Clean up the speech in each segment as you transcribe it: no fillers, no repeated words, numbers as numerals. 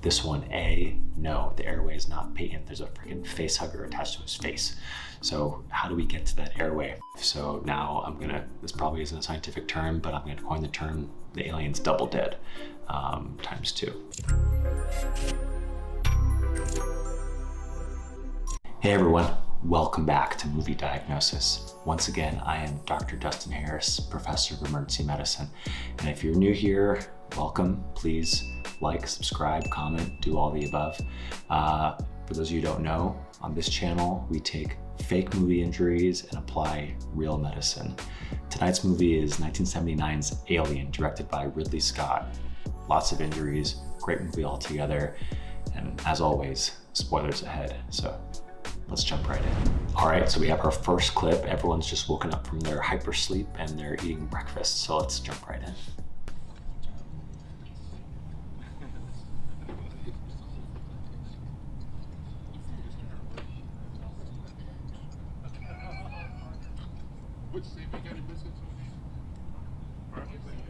This one, A, no, the airway is not patent. There's a freaking face hugger attached to his face. So how do we get to that airway? So now this probably isn't a scientific term, but I'm gonna coin the term, the alien's double dead, times 2. Hey everyone, welcome back to Movie Diagnosis. Once again, I am Dr. Dustin Harris, Professor of Emergency Medicine. And if you're new here, welcome. Please like, subscribe, comment, do all the above. For those of you who don't know, on this channel, we take fake movie injuries and apply real medicine. Tonight's movie is 1979's Alien, directed by Ridley Scott. Lots of injuries, great movie altogether. And as always, spoilers ahead. So let's jump right in. All right, so we have our first clip. Everyone's just woken up from their hypersleep and they're eating breakfast. So let's jump right in.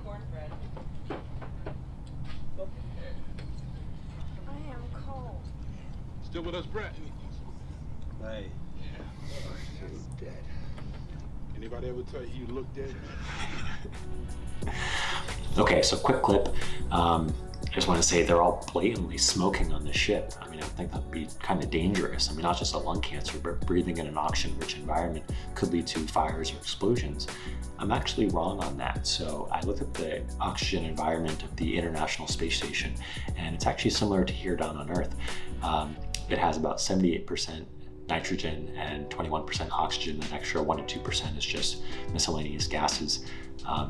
Cornbread. I am cold. Still with us, Brett? Hey. Yeah. You're dead. Anybody ever tell you you look dead? Okay, so quick clip. I just want to say they're all blatantly smoking on the ship. I mean, I think that'd be kind of dangerous. I mean, not just a lung cancer, but breathing in an oxygen-rich environment could lead to fires or explosions. I'm actually wrong on that. So I looked at the oxygen environment of the International Space Station, and it's actually similar to here down on Earth. It has about 78% nitrogen and 21% oxygen. An extra 1 to 2% is just miscellaneous gases.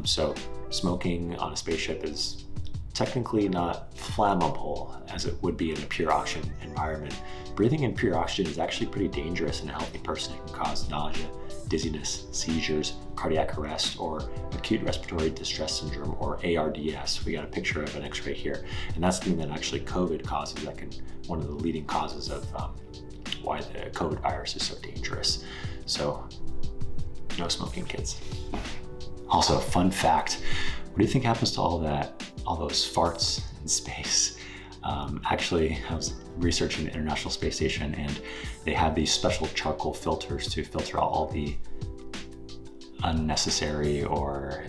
So smoking on a spaceship is technically not flammable as it would be in a pure oxygen environment. Breathing in pure oxygen is actually pretty dangerous in a healthy person. It can cause nausea, dizziness, seizures, cardiac arrest, or acute respiratory distress syndrome, or ARDS. We got a picture of an x-ray here. And that's the thing that actually COVID causes, one of the leading causes of why the COVID virus is so dangerous. So no smoking, kids. Also, fun fact, what do you think happens to all those farts in space? Actually, I was researching the International Space Station, and they have these special charcoal filters to filter out all the unnecessary or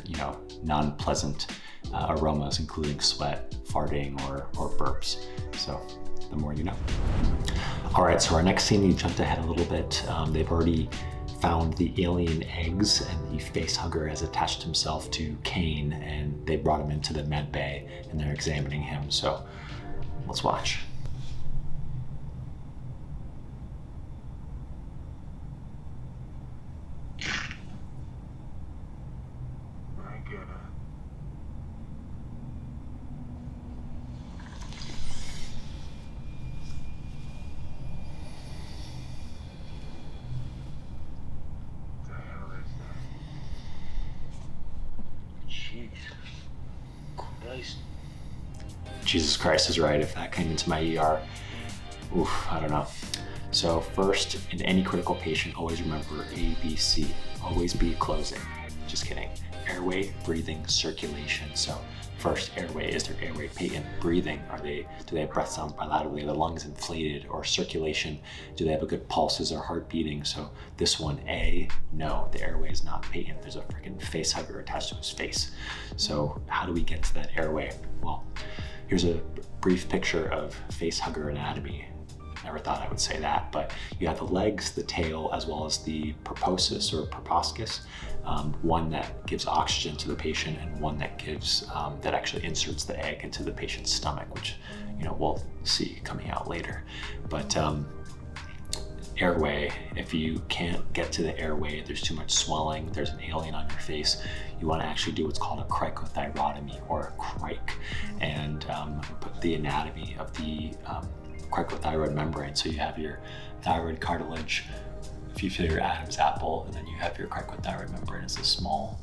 non-pleasant aromas, including sweat, farting, or burps. So the more you know. All right, so our next scene, we jumped ahead a little bit. They've already found the alien eggs, and the facehugger has attached himself to Kane, and they brought him into the med bay and they're examining him. So let's watch. Jesus Christ is right. If that came into my ER, I don't know. So first, in any critical patient, always remember ABC. Always be closing. Just kidding. Airway, breathing, circulation. So first, airway. Is their airway patent? Breathing. Do they have breath sounds bilaterally? Are the lungs inflated? Or circulation? Do they have a good pulses or heart beating? So this one, A, no, the airway is not patent. There's a freaking face hugger attached to his face. So how do we get to that airway? Well, here's a brief picture of facehugger anatomy. Never thought I would say that, but you have the legs, the tail, as well as the proboscis or proboscis, one that gives oxygen to the patient and one that gives, that actually inserts the egg into the patient's stomach, which, we'll see coming out later. But airway, if you can't get to the airway, there's too much swelling, there's an alien on your face, you want to actually do what's called a cricothyrotomy, or a cric, and put the anatomy of the cricothyroid membrane. So you have your thyroid cartilage, if you feel your Adam's apple, and then you have your cricothyroid membrane as a small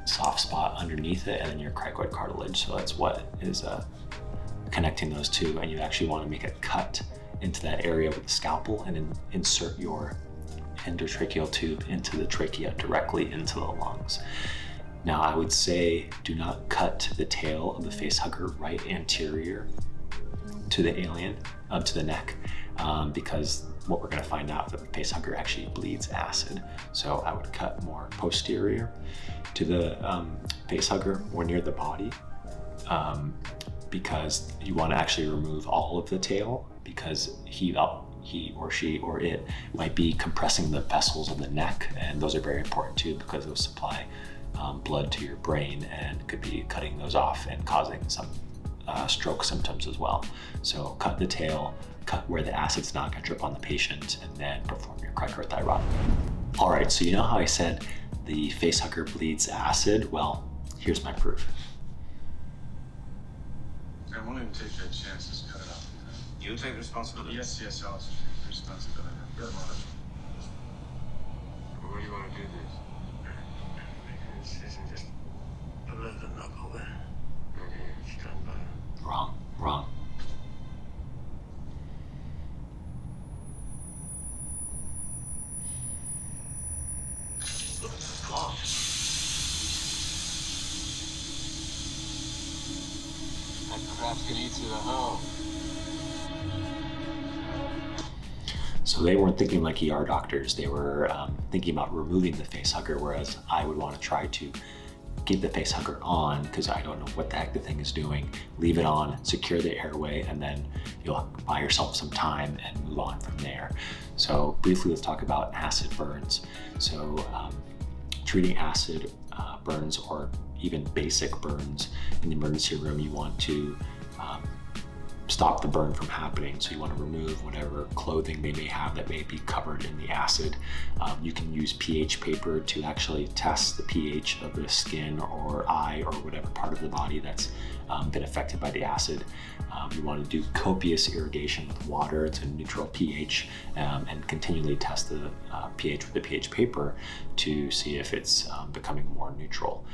soft spot underneath it, and then your cricoid cartilage. So that's what is connecting those two, and you actually want to make a cut into that area with the scalpel and then insert your endotracheal tube into the trachea directly into the lungs. Now, I would say do not cut the tail of the facehugger right anterior to the alien, to the neck, because what we're going to find out is that the facehugger actually bleeds acid. So I would cut more posterior to the facehugger or near the body, because you want to actually remove all of the tail, because he or she or it might be compressing the vessels of the neck, and those are very important too because those supply blood to your brain and could be cutting those off and causing some stroke symptoms as well. So cut the tail, cut where the acid's not going to drip on the patient, and then perform your cricothyrotomy. All right, so you know how I said the facehugger bleeds acid? Well, here's my proof. I won't even take that chance. Just cut it off. You take responsibility. Yes, I'll take responsibility. Good morning. Where do you want to do this? This isn't just a little knuckle there. It's done by. Wrong. That crap's gonna eat through the hull. So they weren't thinking like ER doctors. They were thinking about removing the facehugger, whereas I would want to try to keep the facehugger on because I don't know what the heck the thing is doing. Leave it on, secure the airway, and then you'll buy yourself some time and move on from there. So briefly, let's talk about acid burns. So treating acid burns or even basic burns in the emergency room, you want to stop the burn from happening. So you want to remove whatever clothing they may have that may be covered in the acid. You can use pH paper to actually test the pH of the skin or eye or whatever part of the body that's been affected by the acid. You want to do copious irrigation with water to neutral pH, and continually test the pH with the pH paper to see if it's becoming more neutral.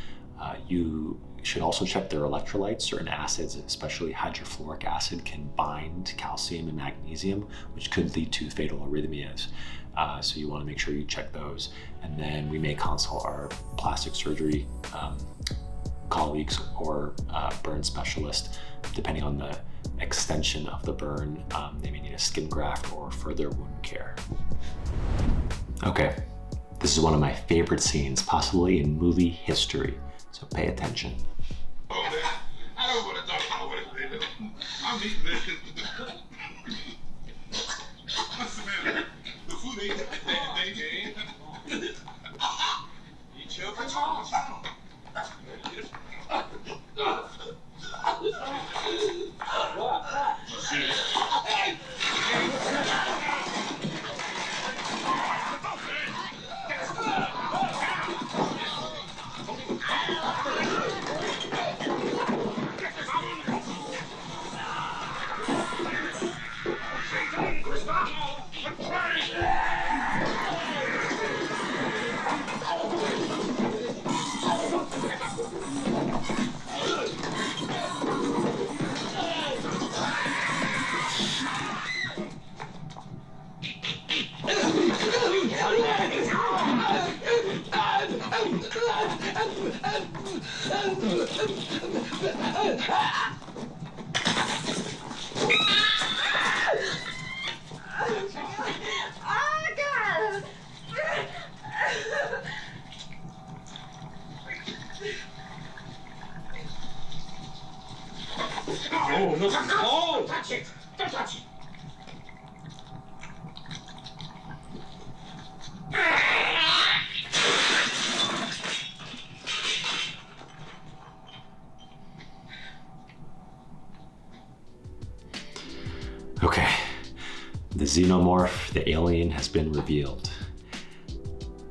You should also check their electrolytes. Certain acids, especially hydrofluoric acid, can bind calcium and magnesium, which could lead to fatal arrhythmias. So you want to make sure you check those. And then we may consult our plastic surgery colleagues or burn specialist, depending on the extension of the burn. They may need a skin graft or further wound care. Okay, this is one of my favorite scenes, possibly in movie history. So pay attention. Oh, man. I don't want to talk about what they do. I'm eating this. What's the matter? The food ain't they eat your control. Oh, no, don't touch it! Don't touch it! Okay, the xenomorph, the alien, has been revealed.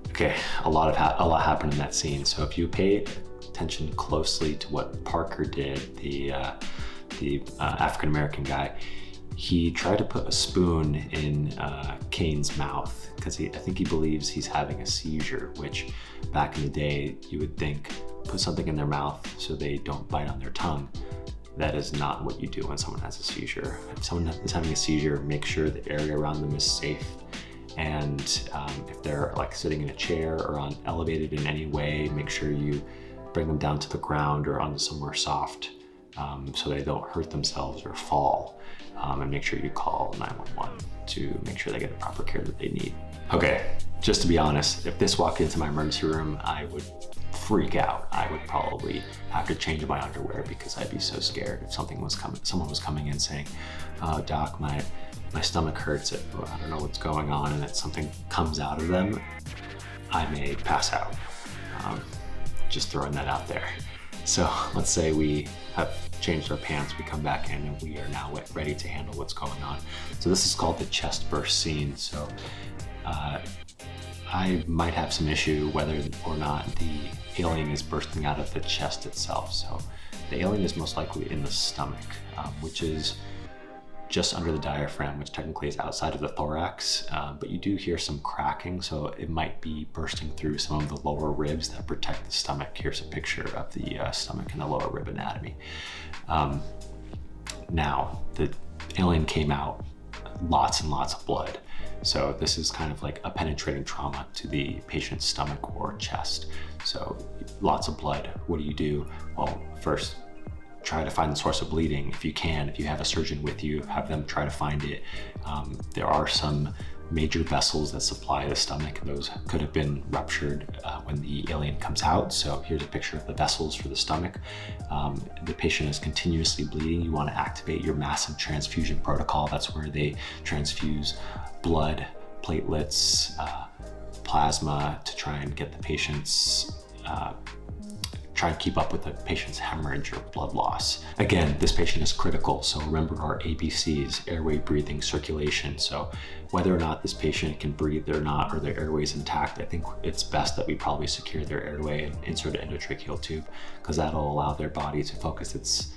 Okay, a lot happened in that scene. So if you pay attention closely to what Parker did, the African-American guy, he tried to put a spoon in Kane's mouth because I think he believes he's having a seizure, which back in the day, you would think, put something in their mouth so they don't bite on their tongue. That is not what you do when someone has a seizure. If someone is having a seizure, make sure the area around them is safe. And if they're like sitting in a chair or elevated in any way, make sure you bring them down to the ground or onto somewhere soft so they don't hurt themselves or fall. and make sure you call 911 to make sure they get the proper care that they need. Okay, just to be honest, if this walked into my emergency room, I would freak out. I would probably have to change my underwear because I'd be so scared if someone was coming in saying, "Oh, doc, my stomach hurts. I don't know what's going on," and that something comes out of them, I may pass out. Just throwing that out there. So let's say we have changed our pants, we come back in, and we are now ready to handle what's going on. So this is called the chest burst scene. So I might have some issue whether or not the alien is bursting out of the chest itself. So the alien is most likely in the stomach, which is just under the diaphragm, which technically is outside of the thorax, but you do hear some cracking, so it might be bursting through some of the lower ribs that protect the stomach. Here's a picture of the stomach and the lower rib anatomy. Now, the alien came out, lots and lots of blood. So this is kind of like a penetrating trauma to the patient's stomach or chest. So lots of blood. What do? Well, first, try to find the source of bleeding if you can. If you have a surgeon with you, have them try to find it. There are some major vessels that supply the stomach. Those could have been ruptured when the alien comes out. So here's a picture of the vessels for the stomach. The patient is continuously bleeding. You want to activate your massive transfusion protocol. That's where they transfuse blood, platelets, plasma to try and get the patient's try and keep up with the patient's hemorrhage or blood loss. Again, this patient is critical, so remember our ABCs: airway, breathing, circulation. So whether or not this patient can breathe or not, or their airway is intact, I think it's best that we probably secure their airway and insert an endotracheal tube, because that'll allow their body to focus its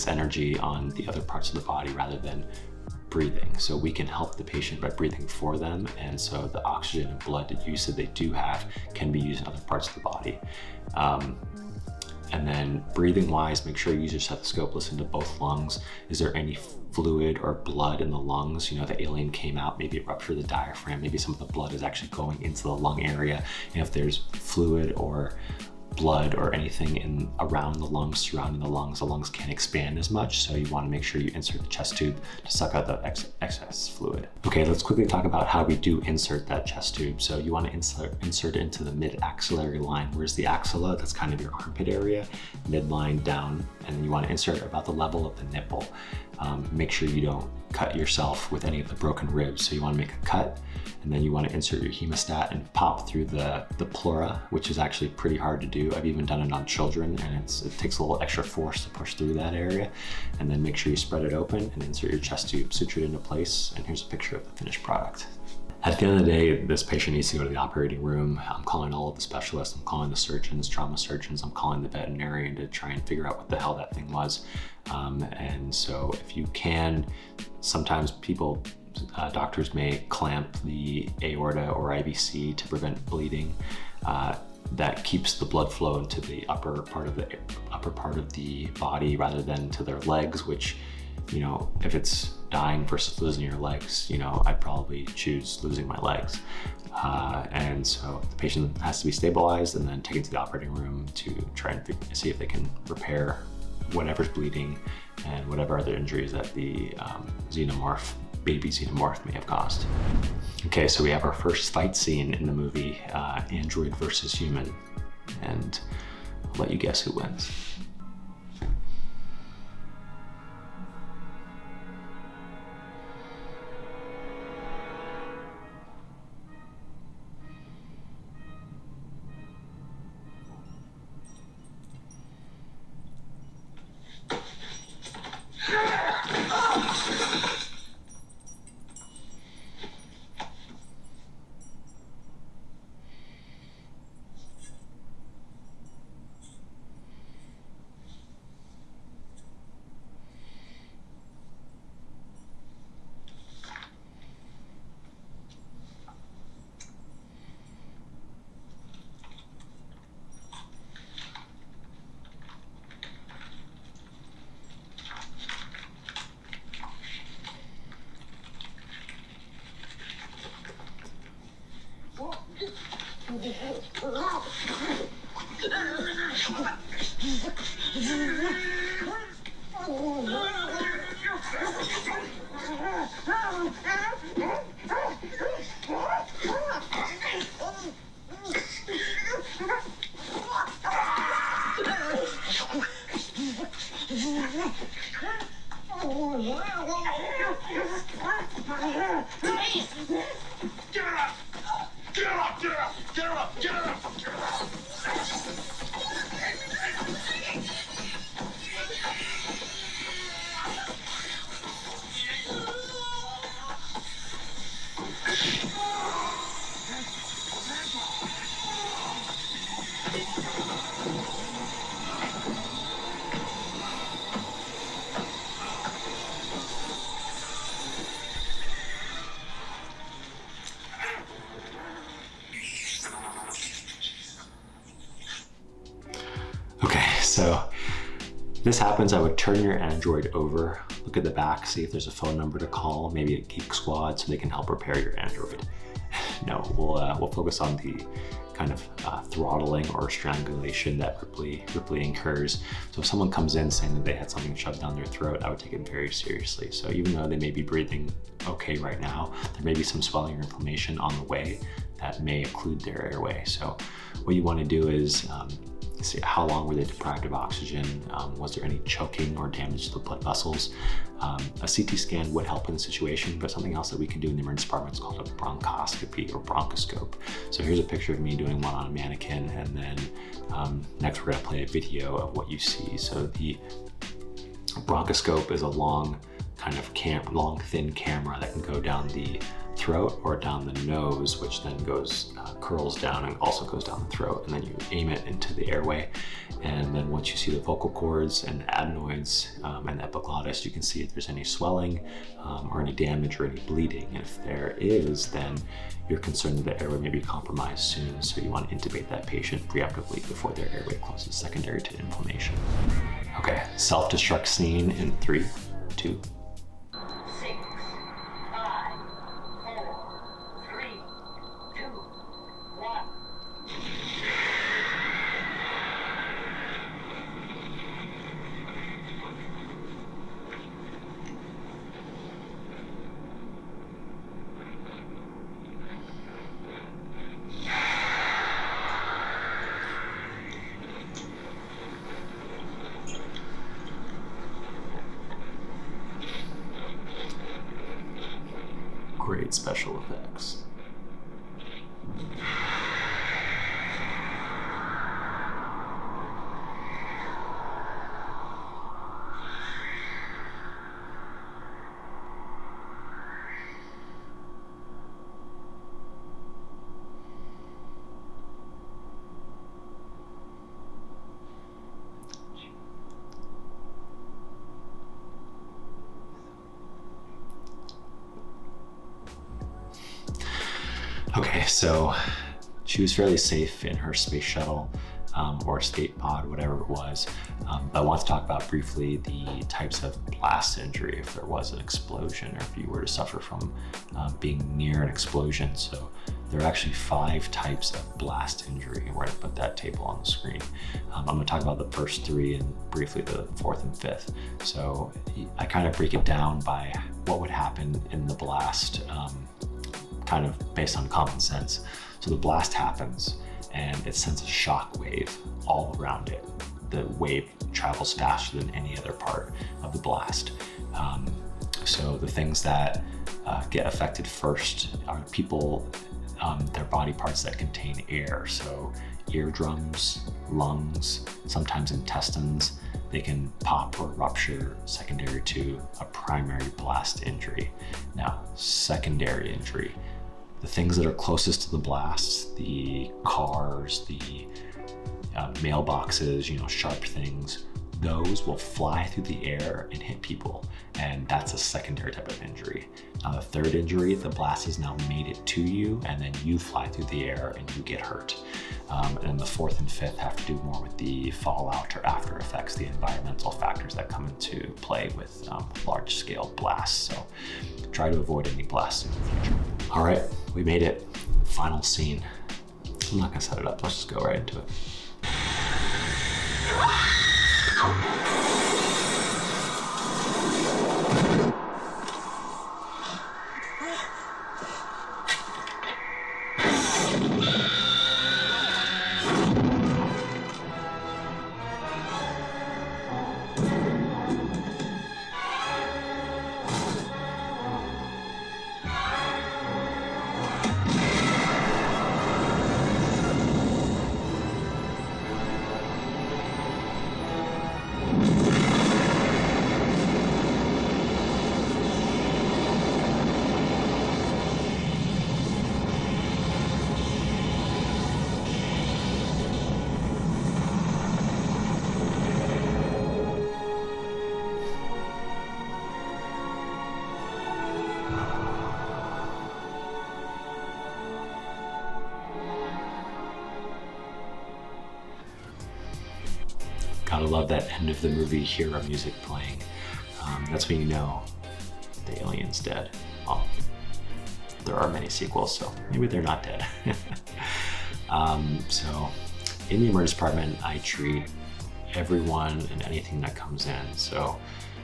energy on the other parts of the body rather than breathing. So we can help the patient by breathing for them, and so the oxygen and blood use that they do have can be used in other parts of the body. And then breathing wise, make sure you use your stethoscope, listen to both lungs. Is there any fluid or blood in the lungs? You know, the alien came out, maybe it ruptured the diaphragm, maybe some of the blood is actually going into the lung area. And if there's fluid or blood or anything around the lungs, surrounding the lungs can't expand as much, so you want to make sure you insert the chest tube to suck out the excess fluid. Okay, let's quickly talk about how we do insert that chest tube. So you want to insert it into the mid-axillary line. Where's the axilla? That's kind of your armpit area, midline down, and then you want to insert it about the level of the nipple. Make sure you don't cut yourself with any of the broken ribs. So you want to make a cut, and then you want to insert your hemostat and pop through the pleura, which is actually pretty hard to do. I've even done it on children, and it takes a little extra force to push through that area. And then make sure you spread it open and insert your chest tube, suture it into place, and here's a picture of the finished product. At the end of the day, this patient needs to go to the operating room. I'm calling all of the specialists, I'm calling the surgeons, trauma surgeons, I'm calling the veterinarian to try and figure out what the hell that thing was. And so if you can, sometimes doctors may clamp the aorta or IVC to prevent bleeding. That keeps the blood flow into the upper part of the body rather than to their legs, which, you know, if it's dying versus losing your legs, you know, I'd probably choose losing my legs. And so the patient has to be stabilized and then taken to the operating room to try and see if they can repair whatever's bleeding and whatever other injuries that the baby xenomorph may have caused. Okay, so we have our first fight scene in the movie, android versus human, and I'll let you guess who wins. Get her up! Get her up! Get her up! Get her up! Get her up! Get her up! Okay, so this happens, I would turn your Android over, look at the back, see if there's a phone number to call, maybe a Geek Squad, so they can help repair your Android. No, we'll focus on the kind of throttling or strangulation that Ripley incurs. So if someone comes in saying that they had something shoved down their throat, I would take it very seriously. So even though they may be breathing okay right now, there may be some swelling or inflammation on the way that may occlude their airway. So what you want to do is see how long were they deprived of oxygen, was there any choking or damage to the blood vessels. A CT scan would help in the situation, but something else that we can do in the emergency department is called a bronchoscopy or bronchoscope. So here's a picture of me doing one on a mannequin, and then next we're going to play a video of what you see. So the bronchoscope is a long kind of long thin camera that can go down the throat or down the nose, which then goes curls down and also goes down the throat, and then you aim it into the airway. And then once you see the vocal cords and the adenoids and the epiglottis, you can see if there's any swelling or any damage or any bleeding. And if there is, then you're concerned that the airway may be compromised soon, so you want to intubate that patient preemptively before their airway closes, secondary to inflammation. Okay, self-destruct scene in 3, 2, 6, 5, 4, 3, 2, 1. great special effects. Okay, so she was fairly safe in her space shuttle or escape pod, whatever it was. But I want to talk about briefly the types of blast injury if there was an explosion or if you were to suffer from being near an explosion. So there are actually 5 types of blast injury, and we're going to put that table on the screen. I'm going to talk about the first 3 and briefly the 4th and 5th. So I kind of break it down by what would happen in the blast, kind of based on common sense. So the blast happens and it sends a shock wave all around it. The wave travels faster than any other part of the blast. So the things that get affected first are people, their body parts that contain air. So eardrums, lungs, sometimes intestines. They can pop or rupture secondary to a primary blast injury. Now, secondary injury, the things that are closest to the blast, the cars, the mailboxes, sharp things, those will fly through the air and hit people. And that's a secondary type of injury. Now the third injury, the blast has now made it to you and then you fly through the air and you get hurt. And the 4th and 5th have to do more with the fallout or after effects, the environmental factors that come into play with large scale blasts. So try to avoid any blasts in the future. All right, we made it. Final scene. I'm not gonna set it up, let's just go right into it. love that end of the movie hero music playing. That's when you know the alien's dead. Well, there are many sequels, so maybe they're not dead. So in the emergency department, I treat everyone and anything that comes in. So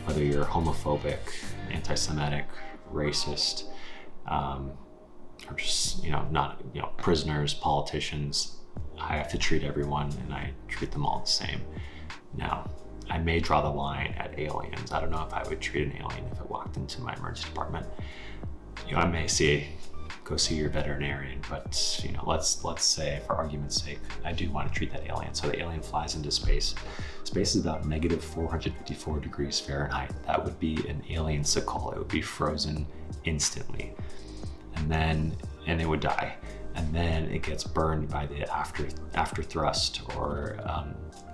whether you're homophobic, anti-Semitic, racist, or just, not, prisoners, politicians, I have to treat everyone, and I treat them all the same. Now, I may draw the line at aliens. I don't know if I would treat an alien if it walked into my emergency department. I may say, go see your veterinarian, but let's say, for argument's sake, I do want to treat that alien. So the alien flies into space. Space is about negative 454 degrees Fahrenheit. That would be an alien sickle. It would be frozen instantly, and it would die. And then it gets burned by the after thrust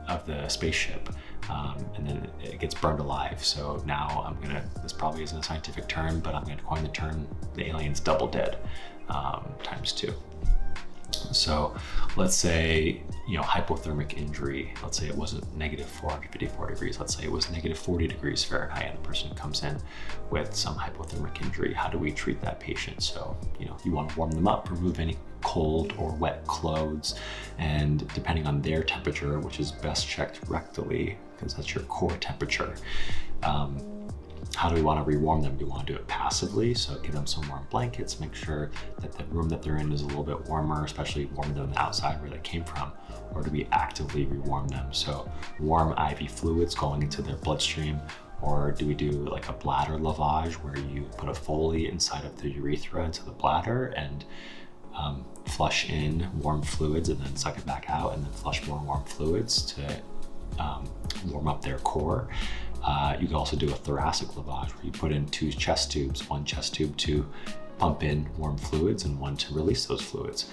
of the spaceship, and then it gets burned alive. So now this probably isn't a scientific term, but I'm gonna coin the term, the alien's double dead, times 2. So let's say, hypothermic injury, let's say it wasn't negative 454 degrees, let's say it was negative 40 degrees Fahrenheit, and the person comes in with some hypothermic injury. How do we treat that patient? So, you want to warm them up, remove any cold or wet clothes, and depending on their temperature, which is best checked rectally, because that's your core temperature, how do we want to rewarm them? Do we want to do it passively? So give them some warm blankets, make sure that the room that they're in is a little bit warmer, especially warmer than the outside where they came from. Or do we actively rewarm them? So warm IV fluids going into their bloodstream, or do we do like a bladder lavage where you put a Foley inside of the urethra into the bladder and flush in warm fluids and then suck it back out, and then flush more warm fluids to warm up their core. You can also do a thoracic lavage where you put in 2 chest tubes, 1 chest tube to pump in warm fluids and 1 to release those fluids.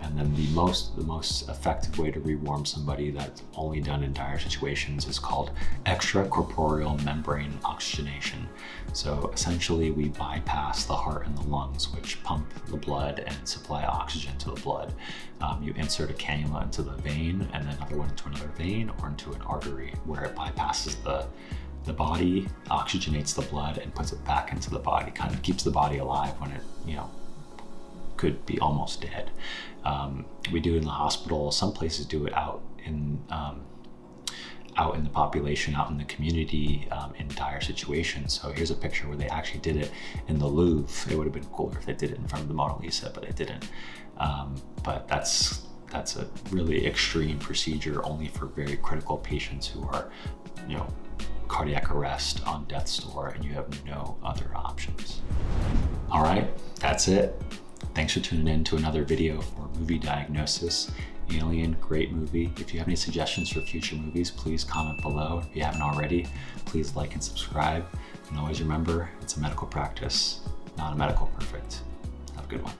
And then the most effective way to rewarm somebody that's only done in dire situations is called extracorporeal membrane oxygenation. So essentially we bypass the heart and the lungs, which pump the blood and supply oxygen to the blood. You insert a cannula into the vein and then another one into another vein or into an artery where it bypasses the body, oxygenates the blood and puts it back into the body, kind of keeps the body alive when it, could be almost dead. We do it in the hospital. Some places do it out in the population, out in the community, in dire situations. So here's a picture where they actually did it in the Louvre. It would have been cooler if they did it in front of the Mona Lisa, but they didn't. But that's a really extreme procedure, only for very critical patients who are, cardiac arrest, on death's door, and you have no other options. All right, that's it. Thanks for tuning in to another video for Movie Diagnosis. Alien, great movie. If you have any suggestions for future movies, please comment below. If you haven't already, please like and subscribe. And always remember, it's a medical practice, not a medical perfect. Have a good one.